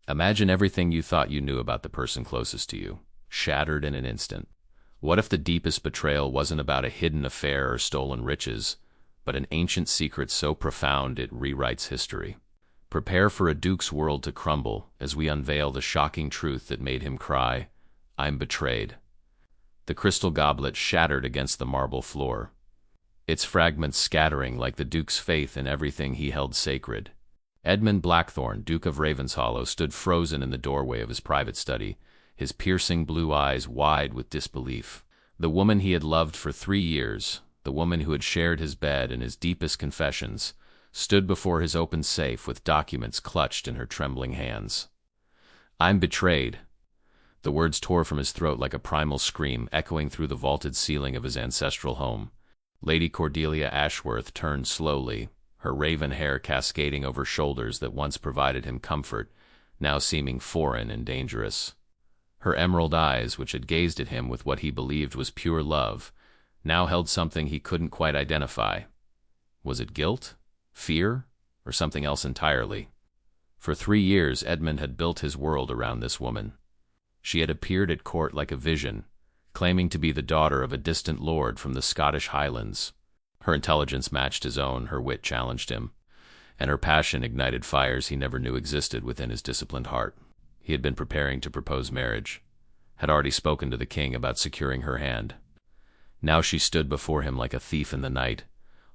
Imagine everything you thought you knew about the person closest to you, shattered in an instant. What if the deepest betrayal wasn't about a hidden affair or stolen riches, but an ancient secret so profound it rewrites history? Prepare for a duke's world to crumble as we unveil the shocking truth that made him cry, "I'm betrayed." The crystal goblet shattered against the marble floor, its fragments scattering like the duke's faith in everything he held sacred. Edmund Blackthorne, Duke of Ravenshollow, stood frozen in the doorway of his private study, his piercing blue eyes wide with disbelief. The woman he had loved for 3 years, the woman who had shared his bed and his deepest confessions, stood before his open safe with documents clutched in her trembling hands. "I'm betrayed." The words tore from his throat like a primal scream, echoing through the vaulted ceiling of his ancestral home. Lady Cordelia Ashworth turned slowly, her raven hair cascading over shoulders that once provided him comfort, now seeming foreign and dangerous. Her emerald eyes, which had gazed at him with what he believed was pure love, now held something he couldn't quite identify. Was it guilt, fear, or something else entirely? For 3 years Edmund had built his world around this woman. She had appeared at court like a vision, claiming to be the daughter of a distant lord from the Scottish Highlands. Her intelligence matched his own, her wit challenged him, and her passion ignited fires he never knew existed within his disciplined heart. He had been preparing to propose marriage, had already spoken to the king about securing her hand. Now she stood before him like a thief in the night,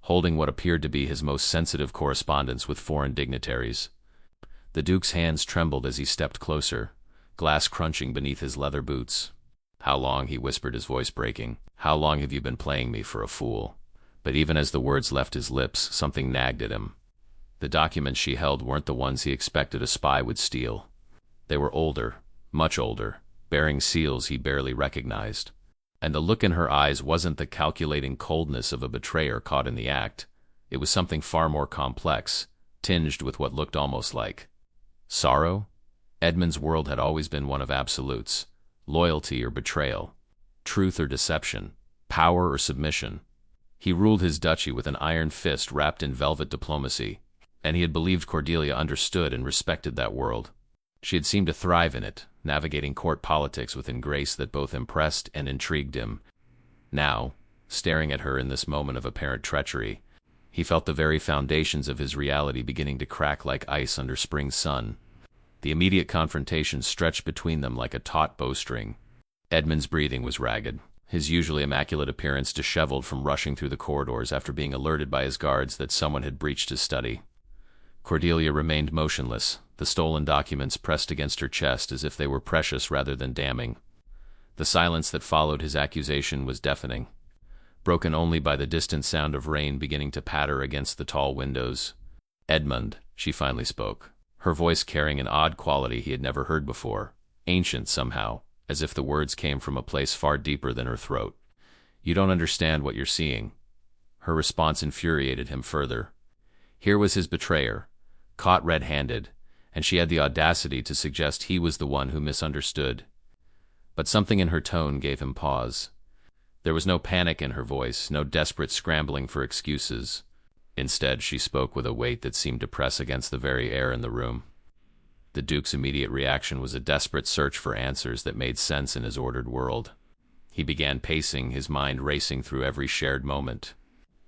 holding what appeared to be his most sensitive correspondence with foreign dignitaries. The duke's hands trembled as he stepped closer, glass crunching beneath his leather boots. "How long," he whispered, his voice breaking, "how long have you been playing me for a fool?" But even as the words left his lips, something nagged at him. The documents she held weren't the ones he expected a spy would steal. They were older, much older, bearing seals he barely recognized. And the look in her eyes wasn't the calculating coldness of a betrayer caught in the act. It was something far more complex, tinged with what looked almost like sorrow. Edmund's world had always been one of absolutes: loyalty or betrayal, truth or deception, power or submission. He ruled his duchy with an iron fist wrapped in velvet diplomacy, and he had believed Cordelia understood and respected that world. She had seemed to thrive in it, navigating court politics with a grace that both impressed and intrigued him. Now, staring at her in this moment of apparent treachery, he felt the very foundations of his reality beginning to crack like ice under spring sun. The immediate confrontation stretched between them like a taut bowstring. Edmund's breathing was ragged, his usually immaculate appearance disheveled from rushing through the corridors after being alerted by his guards that someone had breached his study. Cordelia remained motionless, the stolen documents pressed against her chest as if they were precious rather than damning. The silence that followed his accusation was deafening, broken only by the distant sound of rain beginning to patter against the tall windows. "Edmund," she finally spoke, her voice carrying an odd quality he had never heard before, ancient somehow, as if the words came from a place far deeper than her throat. "You don't understand what you're seeing." Her response infuriated him further. Here was his betrayer, caught red-handed, and she had the audacity to suggest he was the one who misunderstood. But something in her tone gave him pause. There was no panic in her voice, no desperate scrambling for excuses. Instead, she spoke with a weight that seemed to press against the very air in the room. The Duke's immediate reaction was a desperate search for answers that made sense in his ordered world. He began pacing, his mind racing through every shared moment,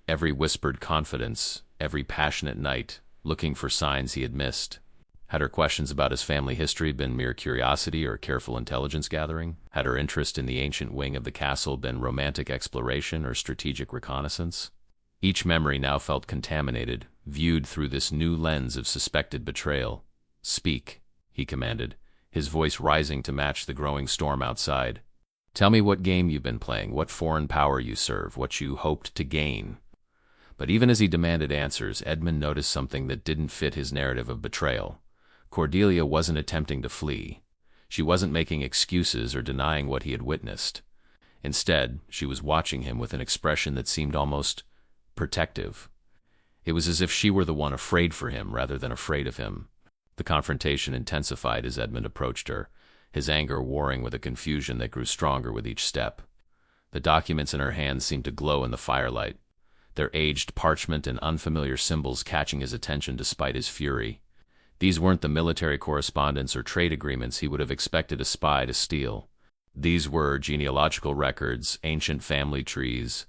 every whispered confidence, every passionate night, looking for signs he had missed. Had her questions about his family history been mere curiosity or careful intelligence gathering? Had her interest in the ancient wing of the castle been romantic exploration or strategic reconnaissance? Each memory now felt contaminated, viewed through this new lens of suspected betrayal. "Speak," he commanded, his voice rising to match the growing storm outside. "Tell me what game you've been playing, what foreign power you serve, what you hoped to gain." But even as he demanded answers, Edmund noticed something that didn't fit his narrative of betrayal. Cordelia wasn't attempting to flee. She wasn't making excuses or denying what he had witnessed. Instead, she was watching him with an expression that seemed almost protective. It was as if she were the one afraid for him rather than afraid of him. The confrontation intensified as Edmund approached her, his anger warring with a confusion that grew stronger with each step. The documents in her hands seemed to glow in the firelight, their aged parchment and unfamiliar symbols catching his attention despite his fury. These weren't the military correspondence or trade agreements he would have expected a spy to steal. These were genealogical records, ancient family trees,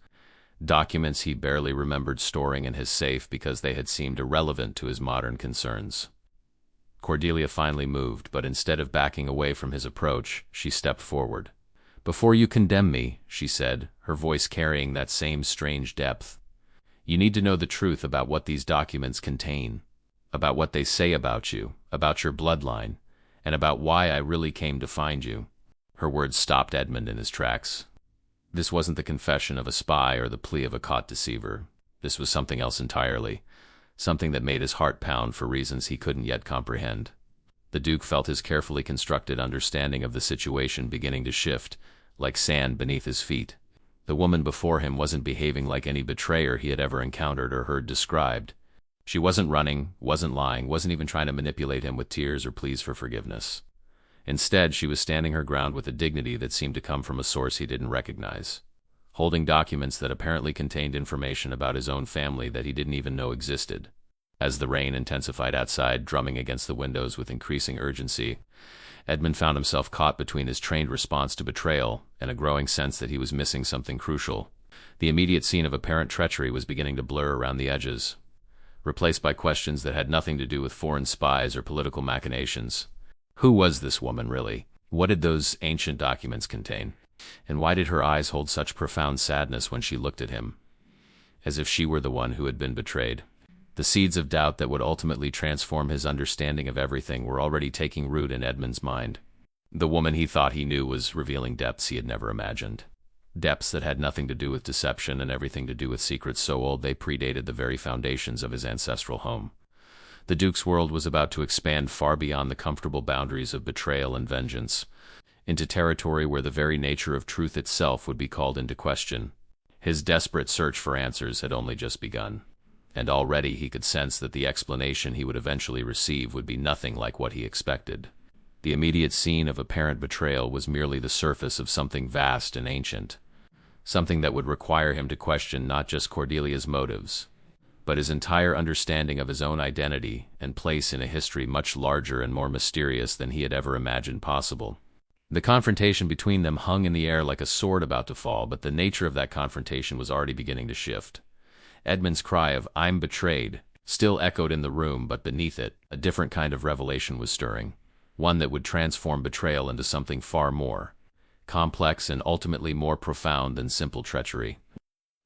documents he barely remembered storing in his safe because they had seemed irrelevant to his modern concerns. Cordelia finally moved, but instead of backing away from his approach, she stepped forward. "Before you condemn me," she said, her voice carrying that same strange depth, "you need to know the truth about what these documents contain, about what they say about you, about your bloodline, and about why I really came to find you." Her words stopped Edmund in his tracks. This wasn't the confession of a spy or the plea of a caught deceiver. This was something else entirely, something that made his heart pound for reasons he couldn't yet comprehend. The Duke felt his carefully constructed understanding of the situation beginning to shift, like sand beneath his feet. The woman before him wasn't behaving like any betrayer he had ever encountered or heard described. She wasn't running, wasn't lying, wasn't even trying to manipulate him with tears or pleas for forgiveness. Instead, she was standing her ground with a dignity that seemed to come from a source he didn't recognize, holding documents that apparently contained information about his own family that he didn't even know existed. As the rain intensified outside, drumming against the windows with increasing urgency, Edmund found himself caught between his trained response to betrayal and a growing sense that he was missing something crucial. The immediate scene of apparent treachery was beginning to blur around the edges, replaced by questions that had nothing to do with foreign spies or political machinations. Who was this woman, really? What did those ancient documents contain? And why did her eyes hold such profound sadness when she looked at him, as if she were the one who had been betrayed? The seeds of doubt that would ultimately transform his understanding of everything were already taking root in Edmund's mind. The woman he thought he knew was revealing depths he had never imagined. Depths that had nothing to do with deception and everything to do with secrets so old they predated the very foundations of his ancestral home. The Duke's world was about to expand far beyond the comfortable boundaries of betrayal and vengeance, into territory where the very nature of truth itself would be called into question. His desperate search for answers had only just begun, and already he could sense that the explanation he would eventually receive would be nothing like what he expected. The immediate scene of apparent betrayal was merely the surface of something vast and ancient, something that would require him to question not just Cordelia's motives, but his entire understanding of his own identity and place in a history much larger and more mysterious than he had ever imagined possible. The confrontation between them hung in the air like a sword about to fall, but the nature of that confrontation was already beginning to shift. Edmund's cry of "I'm betrayed" still echoed in the room, but beneath it, a different kind of revelation was stirring, one that would transform betrayal into something far more complex and ultimately more profound than simple treachery.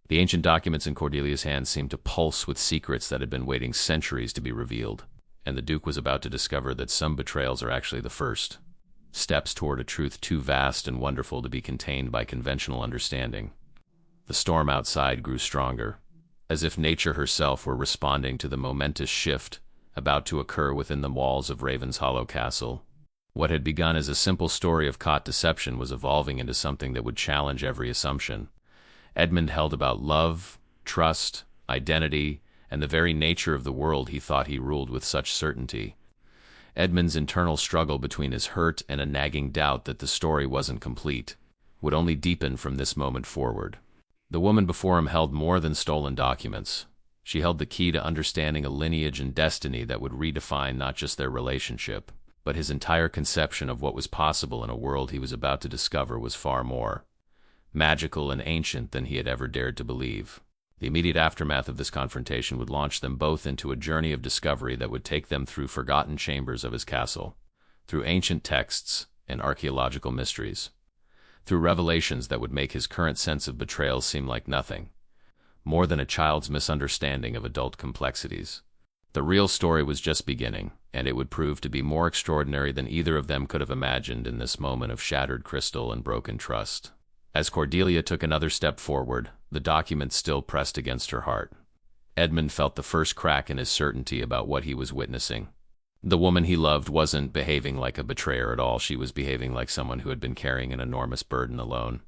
The ancient documents in Cordelia's hands seemed to pulse with secrets that had been waiting centuries to be revealed, and the Duke was about to discover that some betrayals are actually the first steps toward a truth too vast and wonderful to be contained by conventional understanding. The storm outside grew stronger, as if nature herself were responding to the momentous shift about to occur within the walls of Ravenshollow Castle. What had begun as a simple story of caught deception was evolving into something that would challenge every assumption Edmund held about love, trust, identity, and the very nature of the world he thought he ruled with such certainty. Edmund's internal struggle between his hurt and a nagging doubt that the story wasn't complete would only deepen from this moment forward. The woman before him held more than stolen documents. She held the key to understanding a lineage and destiny that would redefine not just their relationship, but his entire conception of what was possible in a world he was about to discover was far more magical and ancient than he had ever dared to believe. The immediate aftermath of this confrontation would launch them both into a journey of discovery that would take them through forgotten chambers of his castle, through ancient texts and archaeological mysteries, through revelations that would make his current sense of betrayal seem like nothing, more than a child's misunderstanding of adult complexities. The real story was just beginning, and it would prove to be more extraordinary than either of them could have imagined in this moment of shattered crystal and broken trust. As Cordelia took another step forward, the document still pressed against her heart. Edmund felt the first crack in his certainty about what he was witnessing. The woman he loved wasn't behaving like a betrayer at all. She was behaving like someone who had been carrying an enormous burden alone.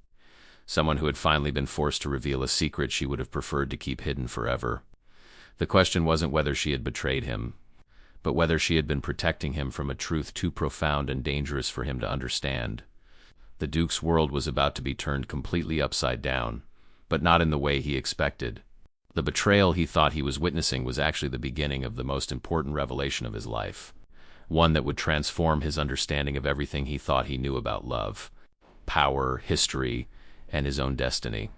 Someone who had finally been forced to reveal a secret she would have preferred to keep hidden forever. The question wasn't whether she had betrayed him, but whether she had been protecting him from a truth too profound and dangerous for him to understand. The Duke's world was about to be turned completely upside down, but not in the way he expected. The betrayal he thought he was witnessing was actually the beginning of the most important revelation of his life. one that would transform his understanding of everything he thought he knew about love, power, history, and his own destiny.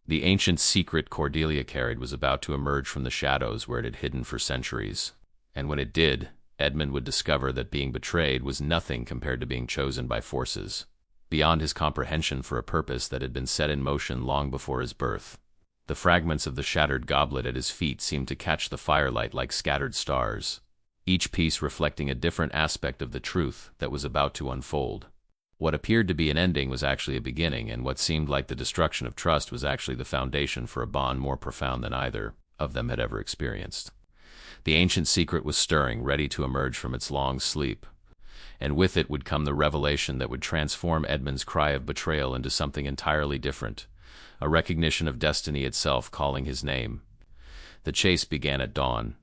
The ancient secret Cordelia carried was about to emerge from the shadows where it had hidden for centuries. And when it did, Edmund would discover that being betrayed was nothing compared to being chosen by forces beyond his comprehension for a purpose that had been set in motion long before his birth. The fragments of the shattered goblet at his feet seemed to catch the firelight like scattered stars, each piece reflecting a different aspect of the truth that was about to unfold. What appeared to be an ending was actually a beginning, and what seemed like the destruction of trust was actually the foundation for a bond more profound than either of them had ever experienced. The ancient secret was stirring, ready to emerge from its long sleep, and with it would come the revelation that would transform Edmund's cry of betrayal into something entirely different, a recognition of destiny itself calling his name. The chase began at dawn.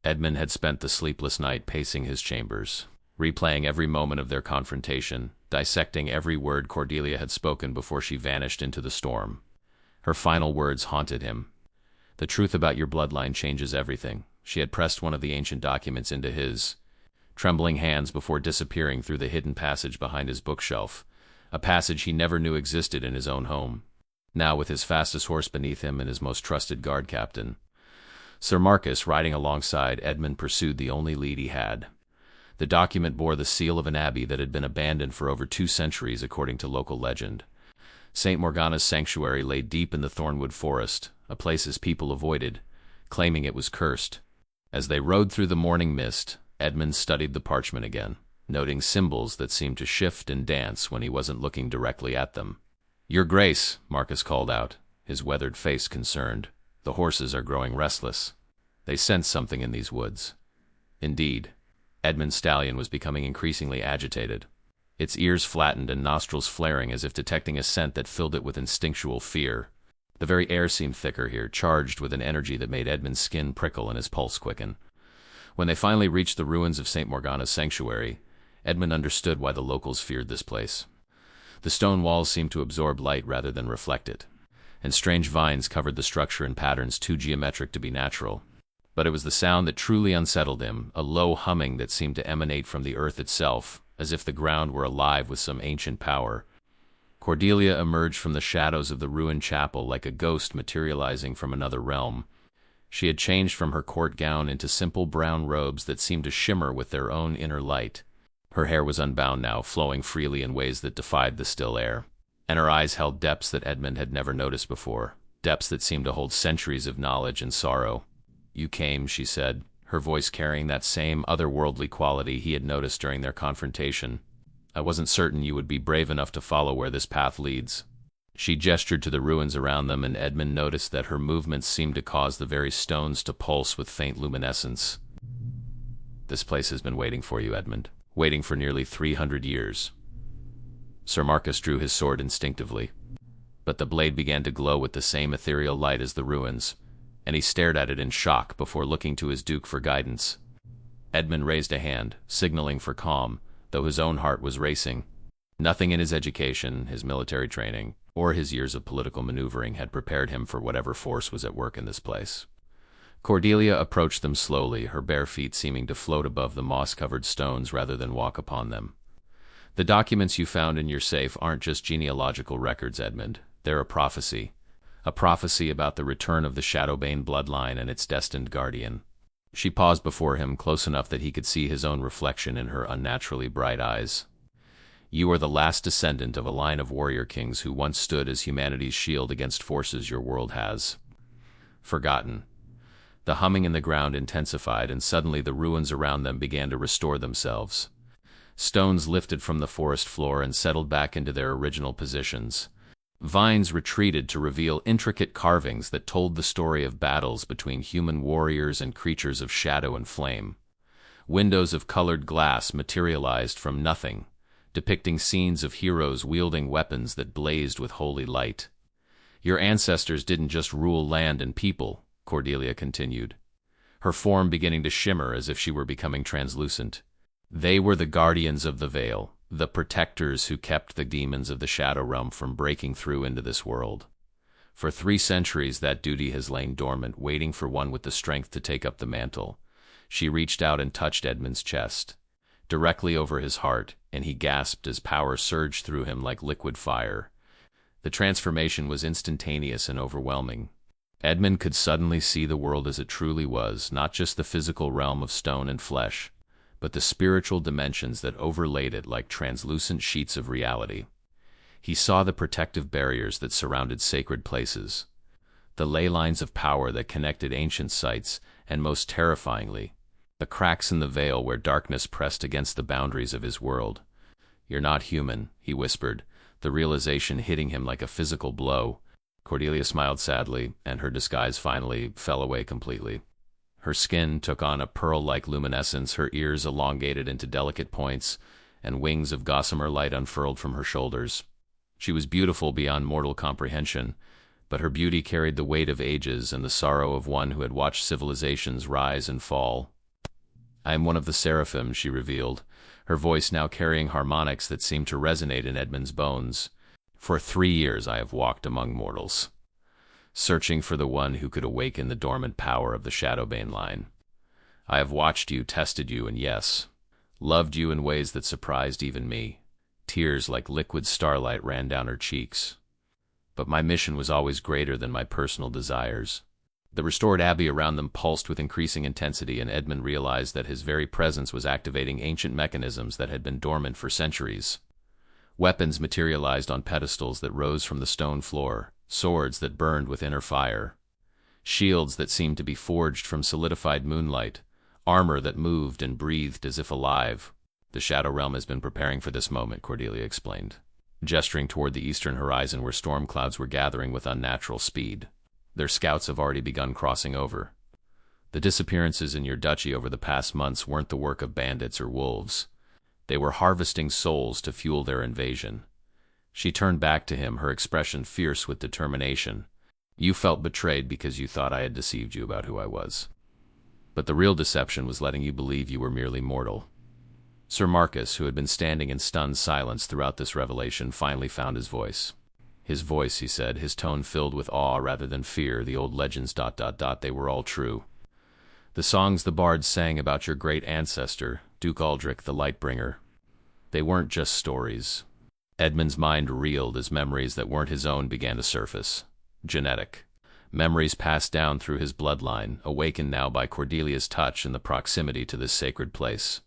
Edmund had spent the sleepless night pacing his chambers, replaying every moment of their confrontation, dissecting every word Cordelia had spoken before she vanished into the storm. Her final words haunted him. "The truth about your bloodline changes everything." She had pressed one of the ancient documents into his trembling hands before disappearing through the hidden passage behind his bookshelf, a passage he never knew existed in his own home. Now, with his fastest horse beneath him and his most trusted guard captain, Sir Marcus, riding alongside, Edmund pursued the only lead he had. The document bore the seal of an abbey that had been abandoned for over 2 centuries according to local legend. St. Morgana's sanctuary lay deep in the Thornwood Forest, a place his people avoided, claiming it was cursed. As they rode through the morning mist, Edmund studied the parchment again, noting symbols that seemed to shift and dance when he wasn't looking directly at them. "Your Grace," Marcus called out, his weathered face concerned. "The horses are growing restless. They sense something in these woods." Indeed, Edmund's stallion was becoming increasingly agitated, its ears flattened and nostrils flaring as if detecting a scent that filled it with instinctual fear. The very air seemed thicker here, charged with an energy that made Edmund's skin prickle and his pulse quicken. When they finally reached the ruins of St. Morgana's sanctuary, Edmund understood why the locals feared this place. The stone walls seemed to absorb light rather than reflect it, and strange vines covered the structure in patterns too geometric to be natural. But it was the sound that truly unsettled him, a low humming that seemed to emanate from the earth itself, as if the ground were alive with some ancient power. Cordelia emerged from the shadows of the ruined chapel like a ghost materializing from another realm. She had changed from her court gown into simple brown robes that seemed to shimmer with their own inner light. Her hair was unbound now, flowing freely in ways that defied the still air, and her eyes held depths that Edmund had never noticed before, depths that seemed to hold centuries of knowledge and sorrow. "You came," she said, her voice carrying that same otherworldly quality he had noticed during their confrontation. "I wasn't certain you would be brave enough to follow where this path leads." She gestured to the ruins around them, and Edmund noticed that her movements seemed to cause the very stones to pulse with faint luminescence. "This place has been waiting for you, Edmund, waiting for nearly 300 years. Sir Marcus drew his sword instinctively, but the blade began to glow with the same ethereal light as the ruins, and he stared at it in shock before looking to his duke for guidance. Edmund raised a hand, signaling for calm, though his own heart was racing. Nothing in his education, his military training, or his years of political maneuvering had prepared him for whatever force was at work in this place. Cordelia approached them slowly, her bare feet seeming to float above the moss-covered stones rather than walk upon them. "The documents you found in your safe aren't just genealogical records, Edmund. They're a prophecy about the return of the Shadowbane bloodline and its destined guardian." She paused before him, close enough that he could see his own reflection in her unnaturally bright eyes. "You are the last descendant of a line of warrior kings who once stood as humanity's shield against forces your world has forgotten." The humming in the ground intensified, and suddenly the ruins around them began to restore themselves. Stones lifted from the forest floor and settled back into their original positions. Vines retreated to reveal intricate carvings that told the story of battles between human warriors and creatures of shadow and flame. Windows of colored glass materialized from nothing, depicting scenes of heroes wielding weapons that blazed with holy light. "Your ancestors didn't just rule land and people," Cordelia continued, her form beginning to shimmer as if she were becoming translucent. "They were the guardians of the veil, the protectors who kept the demons of the Shadow Realm from breaking through into this world. For 3 centuries that duty has lain dormant, waiting for one with the strength to take up the mantle." She reached out and touched Edmund's chest. directly over his heart, and he gasped as power surged through him like liquid fire. The transformation was instantaneous and overwhelming. Edmund could suddenly see the world as it truly was, not just the physical realm of stone and flesh, but the spiritual dimensions that overlaid it like translucent sheets of reality. He saw the protective barriers that surrounded sacred places, the ley lines of power that connected ancient sites, and most terrifyingly, the cracks in the veil where darkness pressed against the boundaries of his world. "You're not human," he whispered, the realization hitting him like a physical blow. Cordelia smiled sadly, and her disguise finally fell away completely. Her skin took on a pearl-like luminescence, her ears elongated into delicate points, and wings of gossamer light unfurled from her shoulders. She was beautiful beyond mortal comprehension, but her beauty carried the weight of ages and the sorrow of one who had watched civilizations rise and fall. "I am one of the seraphim," she revealed, her voice now carrying harmonics that seemed to resonate in Edmund's bones. "For 3 years I have walked among mortals, searching for the one who could awaken the dormant power of the Shadowbane line. I have watched you, tested you, and yes, loved you in ways that surprised even me." Tears like liquid starlight ran down her cheeks. "But my mission was always greater than my personal desires." The restored abbey around them pulsed with increasing intensity, and Edmund realized that his very presence was activating ancient mechanisms that had been dormant for centuries. Weapons materialized on pedestals that rose from the stone floor, swords that burned with inner fire, shields that seemed to be forged from solidified moonlight, armor that moved and breathed as if alive. "The Shadow Realm has been preparing for this moment," Cordelia explained, gesturing toward the eastern horizon where storm clouds were gathering with unnatural speed. "Their scouts have already begun crossing over. The disappearances in your duchy over the past months weren't the work of bandits or wolves. They were harvesting souls to fuel their invasion." She turned back to him, her expression fierce with determination. "You felt betrayed because you thought I had deceived you about who I was. But the real deception was letting you believe you were merely mortal." Sir Marcus, who had been standing in stunned silence throughout this revelation, finally found his voice. "His voice," he said, his tone filled with awe rather than fear. "The old legends, they were all true. The songs the bards sang about your great ancestor, Duke Aldrich the Lightbringer. They weren't just stories." Edmund's mind reeled as memories that weren't his own began to surface. Genetic. Memories passed down through his bloodline, awakened now by Cordelia's touch and the proximity to this sacred place.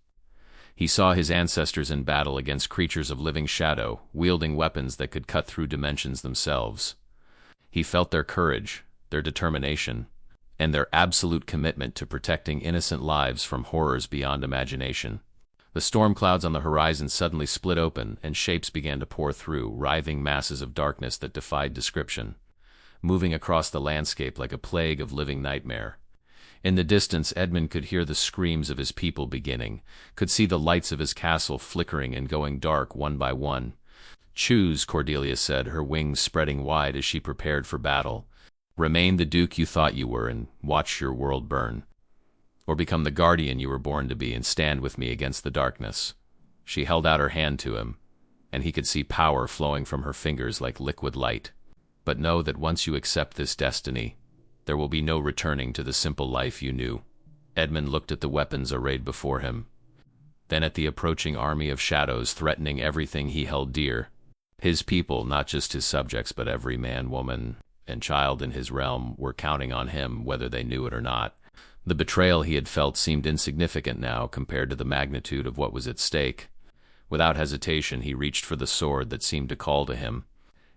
He saw his ancestors in battle against creatures of living shadow, wielding weapons that could cut through dimensions themselves. He felt their courage, their determination, and their absolute commitment to protecting innocent lives from horrors beyond imagination. The storm clouds on the horizon suddenly split open, and shapes began to pour through, writhing masses of darkness that defied description, moving across the landscape like a plague of living nightmare. In the distance, Edmund could hear the screams of his people beginning, could see the lights of his castle flickering and going dark one by one. "Choose," Cordelia said, her wings spreading wide as she prepared for battle. "Remain the duke you thought you were and watch your world burn. Or become the guardian you were born to be and stand with me against the darkness." She held out her hand to him, and he could see power flowing from her fingers like liquid light. "But know that once you accept this destiny, there will be no returning to the simple life you knew." Edmund looked at the weapons arrayed before him, then at the approaching army of shadows threatening everything he held dear. His people, not just his subjects, but every man, woman, and child in his realm, were counting on him whether they knew it or not. The betrayal he had felt seemed insignificant now compared to the magnitude of what was at stake. Without hesitation, he reached for the sword that seemed to call to him,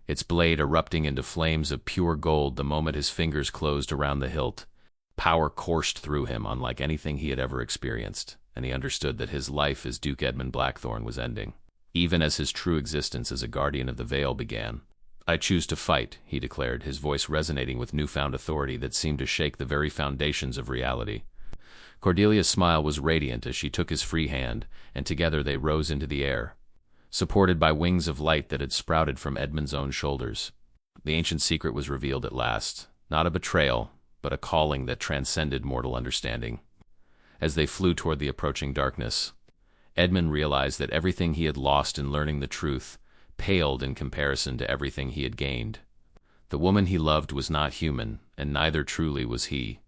its blade erupting into flames of pure gold the moment his fingers closed around the hilt. Power coursed through him unlike anything he had ever experienced, and he understood that his life as Duke Edmund Blackthorn was ending, even as his true existence as a guardian of the Vale began. "I choose to fight," he declared, his voice resonating with newfound authority that seemed to shake the very foundations of reality. Cordelia's smile was radiant as she took his free hand, and together they rose into the air, supported by wings of light that had sprouted from Edmund's own shoulders. The ancient secret was revealed at last, not a betrayal, but a calling that transcended mortal understanding. As they flew toward the approaching darkness, Edmund realized that everything he had lost in learning the truth paled in comparison to everything he had gained. The woman he loved was not human, and neither truly was he.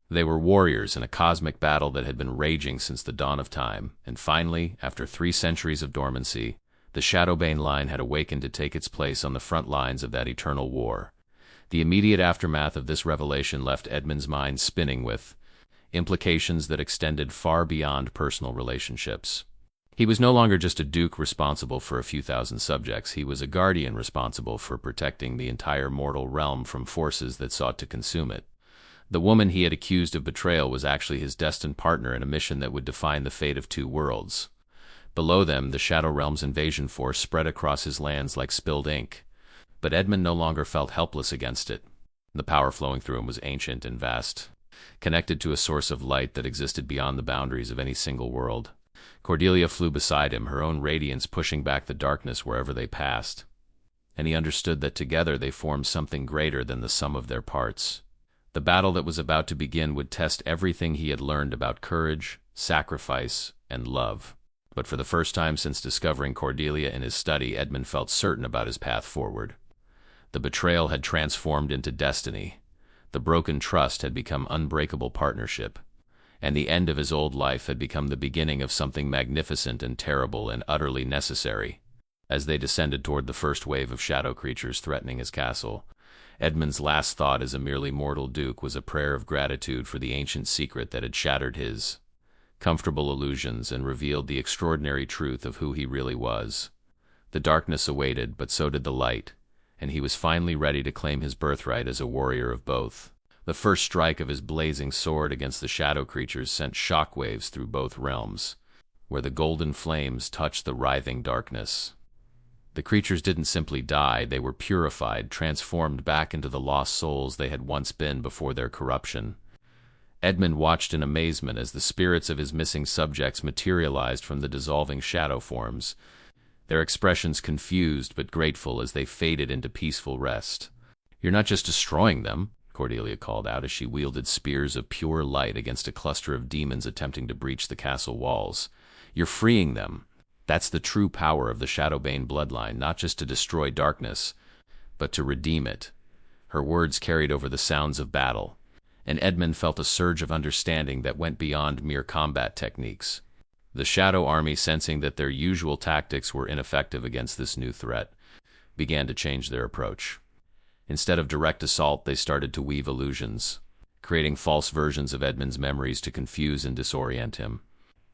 They were warriors in a cosmic battle that had been raging since the dawn of time, and finally, after 3 centuries of dormancy, the Shadowbane line had awakened to take its place on the front lines of that eternal war. The immediate aftermath of this revelation left Edmund's mind spinning with implications that extended far beyond personal relationships. He was no longer just a duke responsible for a few thousand subjects. He was a guardian responsible for protecting the entire mortal realm from forces that sought to consume it. The woman he had accused of betrayal was actually his destined partner in a mission that would define the fate of 2 worlds. Below them, the Shadow Realm's invasion force spread across his lands like spilled ink. But Edmund no longer felt helpless against it. The power flowing through him was ancient and vast, connected to a source of light that existed beyond the boundaries of any single world. Cordelia flew beside him, her own radiance pushing back the darkness wherever they passed. And he understood that together they formed something greater than the sum of their parts. The battle that was about to begin would test everything he had learned about courage, sacrifice, and love. But for the first time since discovering Cordelia in his study, Edmund felt certain about his path forward. The betrayal had transformed into destiny. The broken trust had become unbreakable partnership. And the end of his old life had become the beginning of something magnificent and terrible and utterly necessary. As they descended toward the first wave of shadow creatures threatening his castle, Edmund's last thought as a merely mortal duke was a prayer of gratitude for the ancient secret that had shattered his comfortable illusions and revealed the extraordinary truth of who he really was. The darkness awaited, but so did the light, and he was finally ready to claim his birthright as a warrior of both. The first strike of his blazing sword against the shadow creatures sent shockwaves through both realms, where the golden flames touched the writhing darkness. The creatures didn't simply die, they were purified, transformed back into the lost souls they had once been before their corruption. Edmund watched in amazement as the spirits of his missing subjects materialized from the dissolving shadow forms, their expressions confused but grateful as they faded into peaceful rest. "You're not just destroying them," Cordelia called out as she wielded spears of pure light against a cluster of demons attempting to breach the castle walls. "You're freeing them. That's the true power of the Shadowbane bloodline, not just to destroy darkness, but to redeem it." Her words carried over the sounds of battle, and Edmund felt a surge of understanding that went beyond mere combat techniques. The Shadow Army, sensing that their usual tactics were ineffective against this new threat, began to change their approach. Instead of direct assault, they started to weave illusions, creating false versions of Edmund's memories to confuse and disorient him.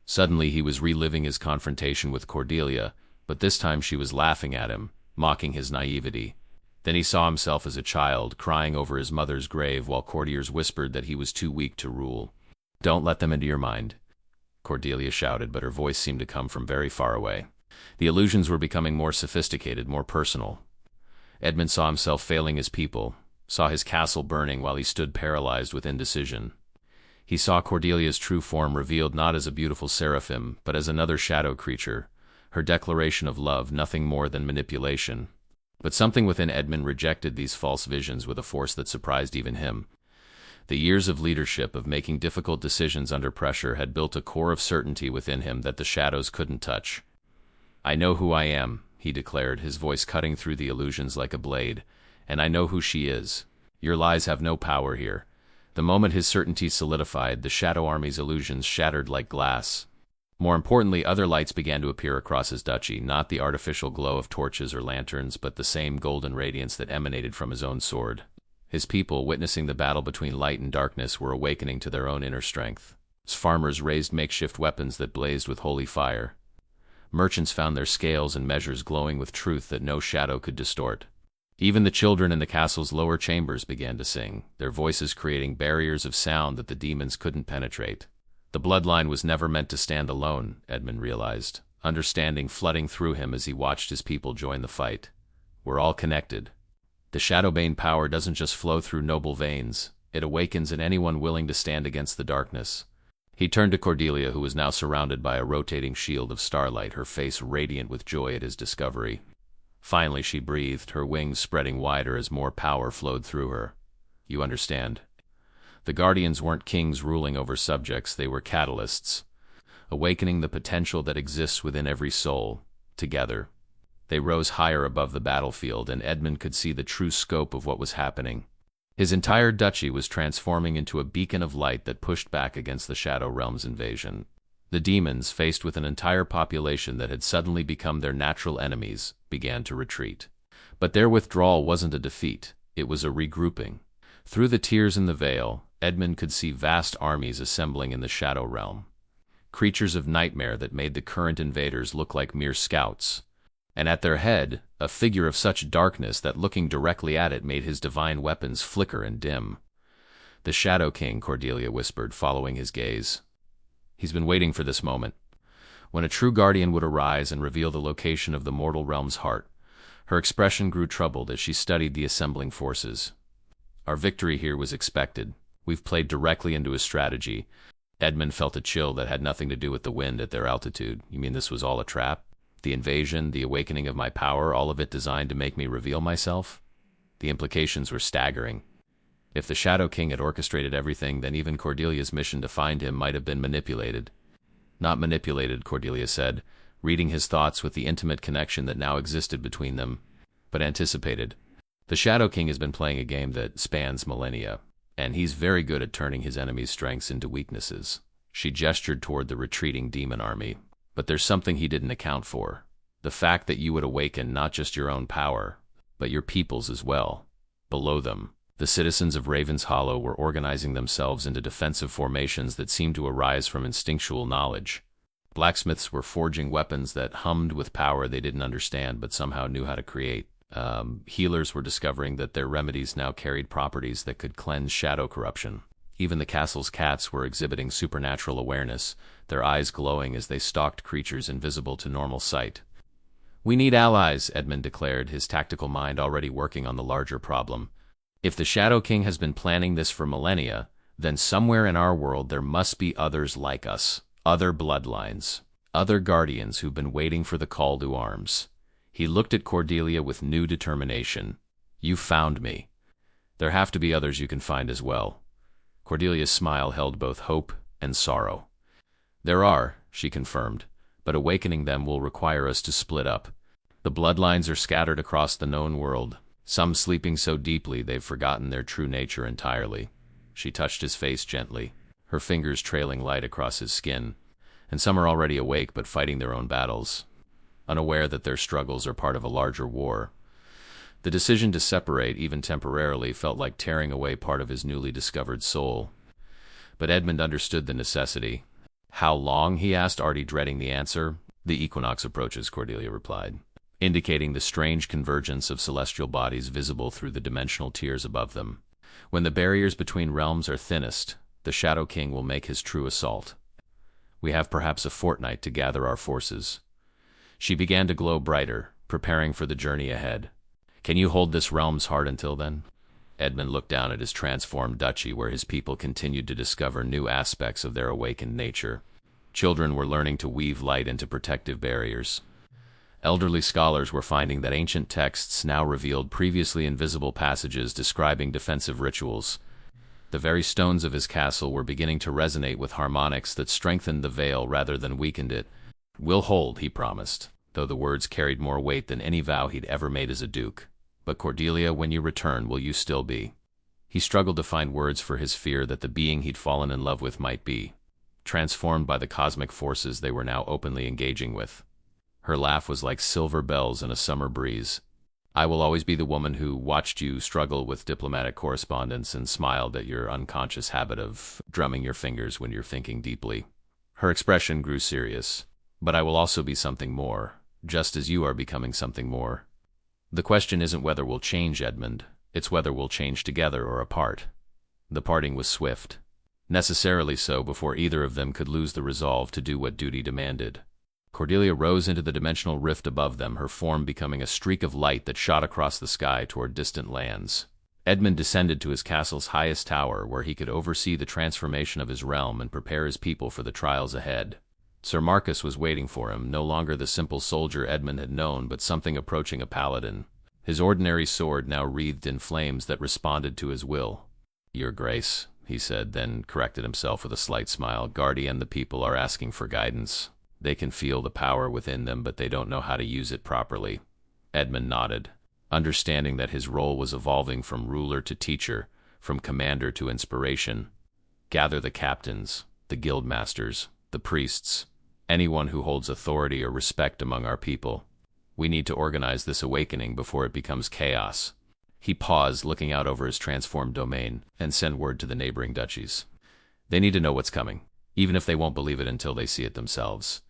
Suddenly, he was reliving his confrontation with Cordelia, but this time she was laughing at him, mocking his naivety. Then he saw himself as a child, crying over his mother's grave while courtiers whispered that he was too weak to rule. "Don't let them into your mind," Cordelia shouted, but her voice seemed to come from very far away. The illusions were becoming more sophisticated, more personal. Edmund saw himself failing his people, saw his castle burning while he stood paralyzed with indecision. He saw Cordelia's true form revealed not as a beautiful seraphim, but as another shadow creature, her declaration of love nothing more than manipulation. But something within Edmund rejected these false visions with a force that surprised even him. The years of leadership, of making difficult decisions under pressure, had built a core of certainty within him that the shadows couldn't touch. "I know who I am," he declared, his voice cutting through the illusions like a blade, "and I know who she is. Your lies have no power here." The moment his certainty solidified, the Shadow Army's illusions shattered like glass. More importantly, other lights began to appear across his duchy, not the artificial glow of torches or lanterns, but the same golden radiance that emanated from his own sword. His people, witnessing the battle between light and darkness, were awakening to their own inner strength. His farmers raised makeshift weapons that blazed with holy fire. Merchants found their scales and measures glowing with truth that no shadow could distort. Even the children in the castle's lower chambers began to sing, their voices creating barriers of sound that the demons couldn't penetrate. The bloodline was never meant to stand alone, Edmund realized, understanding flooding through him as he watched his people join the fight. We're all connected. The Shadowbane power doesn't just flow through noble veins, it awakens in anyone willing to stand against the darkness. He turned to Cordelia, who was now surrounded by a rotating shield of starlight, her face radiant with joy at his discovery. Finally she breathed, her wings spreading wider as more power flowed through her. "You understand. The Guardians weren't kings ruling over subjects, they were catalysts, awakening the potential that exists within every soul. Together, they rose higher above the battlefield, and Edmund could see the true scope of what was happening. His entire duchy was transforming into a beacon of light that pushed back against the Shadow Realm's invasion. The demons, faced with an entire population that had suddenly become their natural enemies, began to retreat. But their withdrawal wasn't a defeat, it was a regrouping. Through the tears in the veil, Edmund could see vast armies assembling in the Shadow Realm. Creatures of nightmare that made the current invaders look like mere scouts. And at their head, a figure of such darkness that looking directly at it made his divine weapons flicker and dim. "The Shadow King," Cordelia whispered, following his gaze. "He's been waiting for this moment." When a true guardian would arise and reveal the location of the mortal realm's heart, her expression grew troubled as she studied the assembling forces. "Our victory here was expected. We've played directly into his strategy." Edmund felt a chill that had nothing to do with the wind at their altitude. "You mean this was all a trap? The invasion, the awakening of my power, all of it designed to make me reveal myself?" The implications were staggering. If the Shadow King had orchestrated everything, then even Cordelia's mission to find him might have been manipulated. "Not manipulated," Cordelia said, reading his thoughts with the intimate connection that now existed between them, "but anticipated. The Shadow King has been playing a game that spans millennia, and he's very good at turning his enemies' strengths into weaknesses." She gestured toward the retreating demon army. "But there's something he didn't account for. The fact that you would awaken not just your own power, but your people's as well. Below them, the citizens of Raven's Hollow were organizing themselves into defensive formations that seemed to arise from instinctual knowledge. Blacksmiths were forging weapons that hummed with power they didn't understand but somehow knew how to create. Healers were discovering that their remedies now carried properties that could cleanse shadow corruption. Even the castle's cats were exhibiting supernatural awareness, their eyes glowing as they stalked creatures invisible to normal sight. "We need allies," Edmund declared, his tactical mind already working on the larger problem. "If the Shadow King has been planning this for millennia, then somewhere in our world there must be others like us, other bloodlines, other guardians who've been waiting for the call to arms." He looked at Cordelia with new determination. "You found me. There have to be others you can find as well." Cordelia's smile held both hope and sorrow. "There are," she confirmed, "but awakening them will require us to split up. The bloodlines are scattered across the known world, some sleeping so deeply they've forgotten their true nature entirely." She touched his face gently, her fingers trailing light across his skin. "And some are already awake but fighting their own battles, unaware that their struggles are part of a larger war." The decision to separate, even temporarily, felt like tearing away part of his newly discovered soul. But Edmund understood the necessity. "How long?" he asked, already dreading the answer. "The equinox approaches," Cordelia replied, indicating the strange convergence of celestial bodies visible through the dimensional tiers above them. "When the barriers between realms are thinnest, the Shadow King will make his true assault. We have perhaps a fortnight to gather our forces." She began to glow brighter, preparing for the journey ahead. "Can you hold this realm's heart until then?" Edmund looked down at his transformed duchy, where his people continued to discover new aspects of their awakened nature. Children were learning to weave light into protective barriers. Elderly scholars were finding that ancient texts now revealed previously invisible passages describing defensive rituals. The very stones of his castle were beginning to resonate with harmonics that strengthened the veil rather than weakened it. "We'll hold," he promised, though the words carried more weight than any vow he'd ever made as a duke. "But Cordelia, when you return, will you still be?" He struggled to find words for his fear that the being he'd fallen in love with might be transformed by the cosmic forces they were now openly engaging with. Her laugh was like silver bells in a summer breeze. "I will always be the woman who watched you struggle with diplomatic correspondence and smiled at your unconscious habit of drumming your fingers when you're thinking deeply." Her expression grew serious. "But I will also be something more, just as you are becoming something more. The question isn't whether we'll change, Edmund. It's whether we'll change together or apart." The parting was swift. Necessarily so, before either of them could lose the resolve to do what duty demanded. Cordelia rose into the dimensional rift above them, her form becoming a streak of light that shot across the sky toward distant lands. Edmund descended to his castle's highest tower, where he could oversee the transformation of his realm and prepare his people for the trials ahead. Sir Marcus was waiting for him, no longer the simple soldier Edmund had known, but something approaching a paladin. His ordinary sword now wreathed in flames that responded to his will. "Your Grace," he said, then corrected himself with a slight smile. "Guardian, the people are asking for guidance. They can feel the power within them, but they don't know how to use it properly." Edmund nodded, understanding that his role was evolving from ruler to teacher, from commander to inspiration. Gather the captains, the guild masters, the priests, anyone who holds authority or respect among our people. We need to organize this awakening before it becomes chaos. He paused, looking out over his transformed domain, and send word to the neighboring duchies. They need to know what's coming, even if they won't believe it until they see it themselves.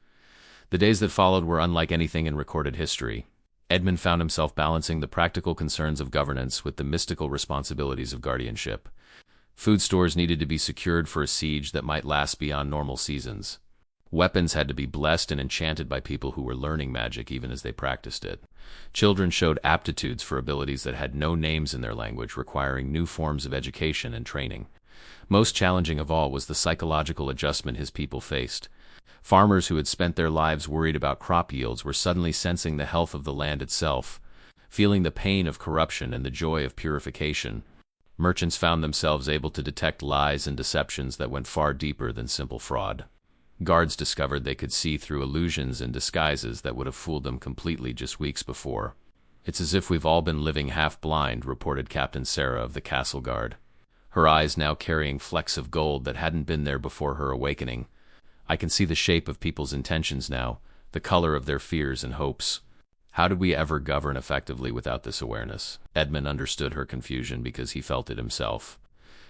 The days that followed were unlike anything in recorded history. Edmund found himself balancing the practical concerns of governance with the mystical responsibilities of guardianship. Food stores needed to be secured for a siege that might last beyond normal seasons. Weapons had to be blessed and enchanted by people who were learning magic even as they practiced it. Children showed aptitudes for abilities that had no names in their language, requiring new forms of education and training. Most challenging of all was the psychological adjustment his people faced. Farmers who had spent their lives worried about crop yields were suddenly sensing the health of the land itself, feeling the pain of corruption and the joy of purification. Merchants found themselves able to detect lies and deceptions that went far deeper than simple fraud. Guards discovered they could see through illusions and disguises that would have fooled them completely just weeks before. "It's as if we've all been living half-blind," reported Captain Sarah of the Castle Guard, her eyes now carrying flecks of gold that hadn't been there before her awakening. "I can see the shape of people's intentions now, the color of their fears and hopes. How did we ever govern effectively without this awareness?" Edmund understood her confusion because he felt it himself.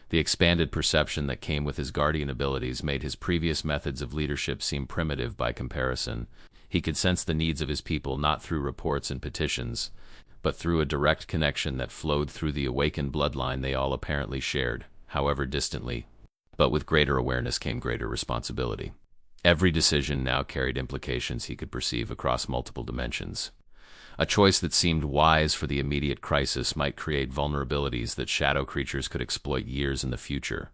The expanded perception that came with his guardian abilities made his previous methods of leadership seem primitive by comparison. He could sense the needs of his people not through reports and petitions, but through a direct connection that flowed through the awakened bloodline they all apparently shared, however distantly. But with greater awareness came greater responsibility. Every decision now carried implications he could perceive across multiple dimensions. A choice that seemed wise for the immediate crisis might create vulnerabilities that shadow creatures could exploit years in the future.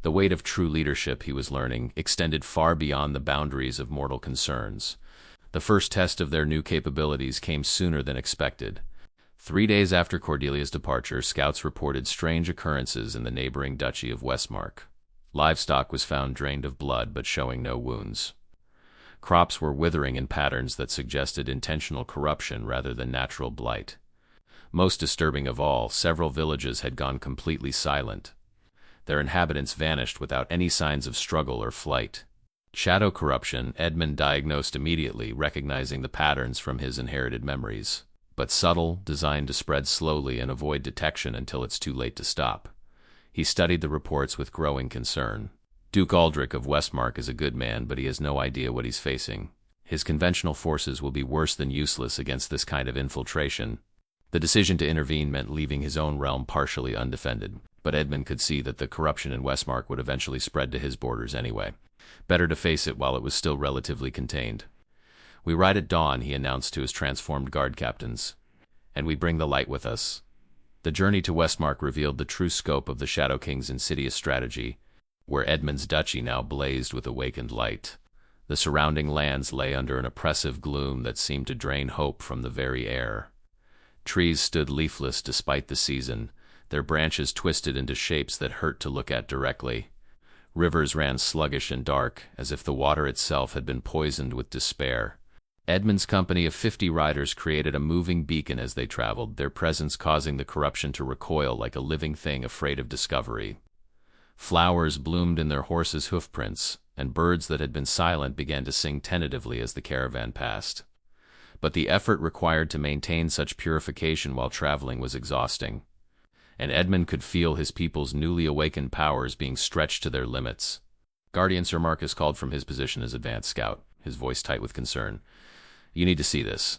The weight of true leadership, he was learning, extended far beyond the boundaries of mortal concerns. The first test of their new capabilities came sooner than expected. 3 days after Cordelia's departure, scouts reported strange occurrences in the neighboring duchy of Westmark. Livestock was found drained of blood but showing no wounds. Crops were withering in patterns that suggested intentional corruption rather than natural blight. Most disturbing of all, several villages had gone completely silent. Their inhabitants vanished without any signs of struggle or flight. Shadow corruption, Edmund diagnosed immediately, recognizing the patterns from his inherited memories. But subtle, designed to spread slowly and avoid detection until it's too late to stop. He studied the reports with growing concern. Duke Aldrich of Westmark is a good man, but he has no idea what he's facing. His conventional forces will be worse than useless against this kind of infiltration. The decision to intervene meant leaving his own realm partially undefended, but Edmund could see that the corruption in Westmark would eventually spread to his borders anyway. Better to face it while it was still relatively contained. "We ride at dawn," he announced to his transformed guard captains, "and we bring the light with us." The journey to Westmark revealed the true scope of the Shadow King's insidious strategy, where Edmund's duchy now blazed with awakened light. The surrounding lands lay under an oppressive gloom that seemed to drain hope from the very air. Trees stood leafless despite the season, their branches twisted into shapes that hurt to look at directly. Rivers ran sluggish and dark, as if the water itself had been poisoned with despair. Edmund's company of 50 riders created a moving beacon as they traveled, their presence causing the corruption to recoil like a living thing afraid of discovery. Flowers bloomed in their horses' hoofprints, and birds that had been silent began to sing tentatively as the caravan passed. But the effort required to maintain such purification while traveling was exhausting, and Edmund could feel his people's newly awakened powers being stretched to their limits. Guardian Sir Marcus called from his position as advance scout, his voice tight with concern. "You need to see this."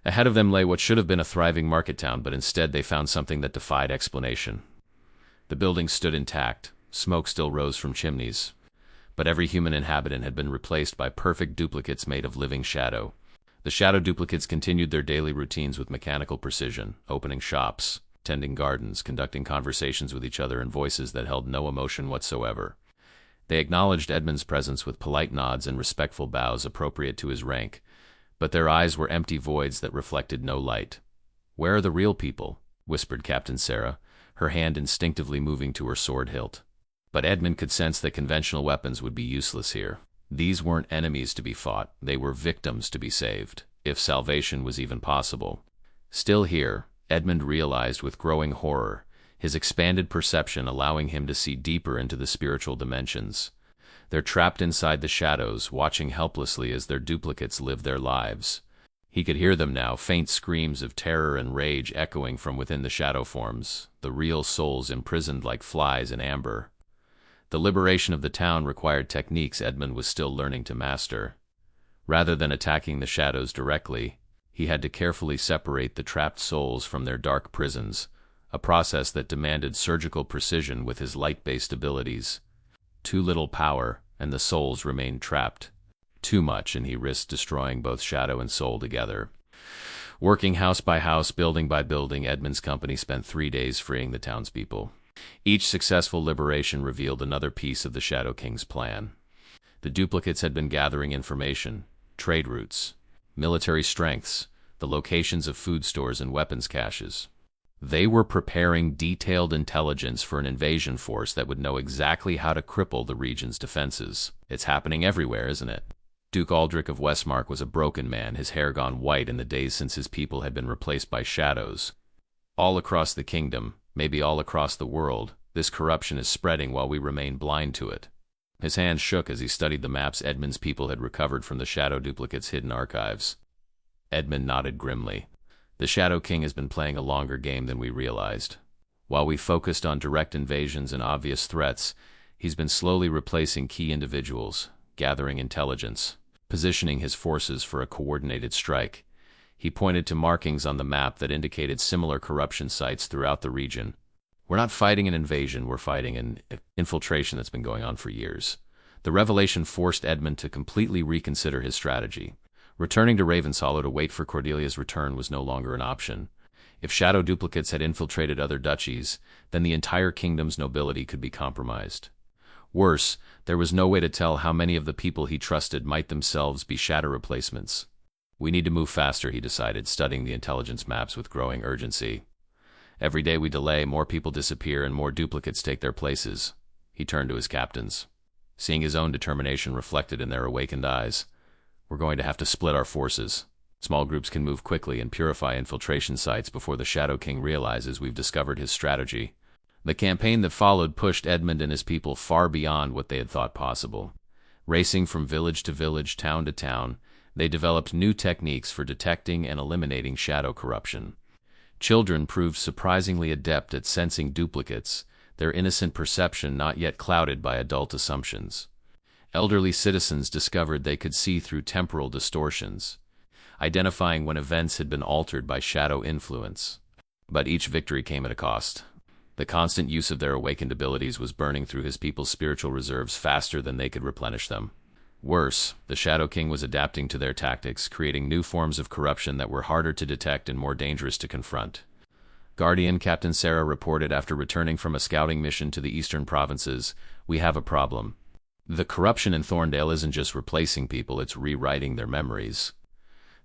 Ahead of them lay what should have been a thriving market town, but instead they found something that defied explanation. The buildings stood intact, smoke still rose from chimneys, but every human inhabitant had been replaced by perfect duplicates made of living shadow. The shadow duplicates continued their daily routines with mechanical precision, opening shops, tending gardens, conducting conversations with each other in voices that held no emotion whatsoever. They acknowledged Edmund's presence with polite nods and respectful bows appropriate to his rank, but their eyes were empty voids that reflected no light. "Where are the real people?" whispered Captain Sarah, her hand instinctively moving to her sword hilt. But Edmund could sense that conventional weapons would be useless here. These weren't enemies to be fought, they were victims to be saved, if salvation was even possible. Still here, Edmund realized with growing horror, his expanded perception allowing him to see deeper into the spiritual dimensions. They're trapped inside the shadows, watching helplessly as their duplicates live their lives. He could hear them now, faint screams of terror and rage echoing from within the shadow forms, the real souls imprisoned like flies in amber. The liberation of the town required techniques Edmund was still learning to master. Rather than attacking the shadows directly, he had to carefully separate the trapped souls from their dark prisons, a process that demanded surgical precision with his light-based abilities. Too little power, and the souls remained trapped. Too much, and he risked destroying both shadow and soul together. Working house by house, building by building, Edmund's company spent 3 days freeing the townspeople. Each successful liberation revealed another piece of the Shadow King's plan. The duplicates had been gathering information, trade routes, military strengths, the locations of food stores and weapons caches. They were preparing detailed intelligence for an invasion force that would know exactly how to cripple the region's defenses. It's happening everywhere, isn't it? Duke Aldrich of Westmark was a broken man, his hair gone white in the days since his people had been replaced by shadows. All across the kingdom, maybe all across the world, this corruption is spreading while we remain blind to it. His hands shook as he studied the maps Edmund's people had recovered from the Shadow Duplicate's hidden archives. Edmund nodded grimly. The Shadow King has been playing a longer game than we realized. While we focused on direct invasions and obvious threats, he's been slowly replacing key individuals, gathering intelligence, positioning his forces for a coordinated strike. He pointed to markings on the map that indicated similar corruption sites throughout the region. We're not fighting an invasion, we're fighting an infiltration that's been going on for years. The revelation forced Edmund to completely reconsider his strategy. Returning to Ravenshollow to wait for Cordelia's return was no longer an option. If shadow duplicates had infiltrated other duchies, then the entire kingdom's nobility could be compromised. Worse, there was no way to tell how many of the people he trusted might themselves be shadow replacements. We need to move faster, he decided, studying the intelligence maps with growing urgency. Every day we delay, more people disappear and more duplicates take their places. He turned to his captains. Seeing his own determination reflected in their awakened eyes, we're going to have to split our forces. Small groups can move quickly and purify infiltration sites before the Shadow King realizes we've discovered his strategy. The campaign that followed pushed Edmund and his people far beyond what they had thought possible. Racing from village to village, town to town, they developed new techniques for detecting and eliminating shadow corruption. Children proved surprisingly adept at sensing duplicates, their innocent perception not yet clouded by adult assumptions. Elderly citizens discovered they could see through temporal distortions, identifying when events had been altered by shadow influence. But each victory came at a cost. The constant use of their awakened abilities was burning through his people's spiritual reserves faster than they could replenish them. Worse, the Shadow King was adapting to their tactics, creating new forms of corruption that were harder to detect and more dangerous to confront. Guardian Captain Sarah reported after returning from a scouting mission to the eastern provinces, "We have a problem. The corruption in Thorndale isn't just replacing people, it's rewriting their memories.